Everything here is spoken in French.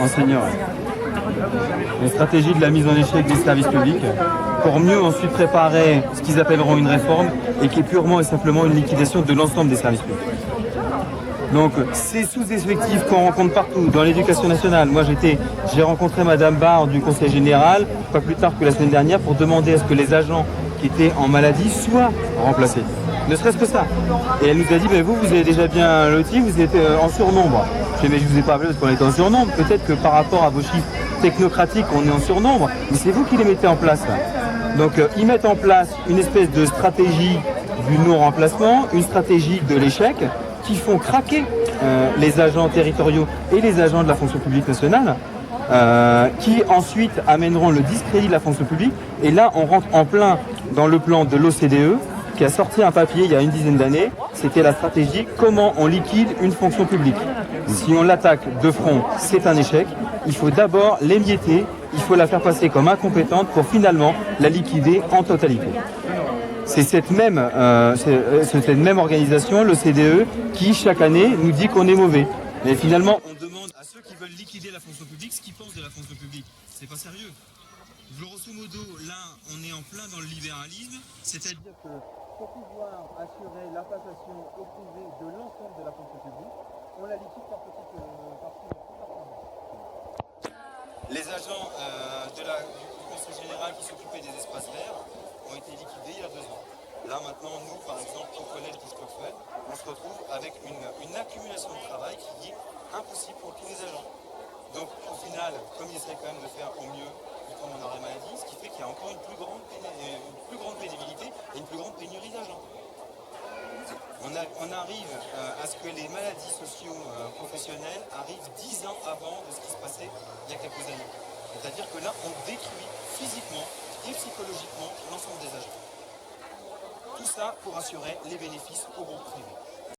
Enseignant. Une stratégie de la mise en échec des services publics pour mieux ensuite préparer ce qu'ils appelleront une réforme et qui est purement et simplement une liquidation de l'ensemble des services publics. Donc ces sous-effectifs qu'on rencontre partout, dans l'éducation nationale. Moi j'ai rencontré Madame Barre du Conseil général, pas plus tard que la semaine dernière, pour demander à ce que les agents qui étaient en maladie soient remplacés. Ne serait-ce que ça. Et elle nous a dit, ben vous avez déjà bien loti, vous êtes en surnombre. Je dis, mais je vous ai pas appelé parce qu'on était en surnombre. Peut-être que par rapport à vos chiffres technocratiques, on est en surnombre, mais c'est vous qui les mettez en place. Là. Donc ils mettent en place une espèce de stratégie du non-remplacement, une stratégie de l'échec, qui font craquer les agents territoriaux et les agents de la fonction publique nationale, qui ensuite amèneront le discrédit de la fonction publique. Et là, on rentre en plein dans le plan de l'OCDE, qui a sorti un papier il y a une dizaine d'années. C'était la stratégie « Comment on liquide une fonction publique ». Si on l'attaque de front, c'est un échec. Il faut d'abord l'émietter, il faut la faire passer comme incompétente pour finalement la liquider en totalité. C'est cette même organisation, l'OCDE, qui chaque année nous dit qu'on est mauvais. Mais finalement, on demande à ceux qui veulent liquider la fonction publique ce qu'ils pensent de la fonction publique. C'est pas sérieux. Grosso modo, là, on est en plein dans le libéralisme, c'est-à-dire que pour pouvoir assurer la passation au privé de l'ensemble de la fonction publique, on la liquide par petites parties. Les agents du Conseil général qui s'occupaient des espaces verts ont été liquidés il y a 2 ans. Là maintenant, nous, par exemple, au collège du Stockfeld, on se retrouve avec une accumulation de travail qui est impossible pour tous les agents. Donc au final, comme il essaie quand même de faire au mieux, vu qu'on en aurait maladie, ce qui fait qu'il y a encore une plus grande pénibilité et une plus grande pénurie d'agents. On arrive à ce que les maladies socio-professionnelles arrivent 10 ans avant de ce qui se passait il y a quelques années. C'est-à-dire que là, on détruit physiquement et psychologiquement l'ensemble des agents. Tout ça pour assurer les bénéfices au groupe privé.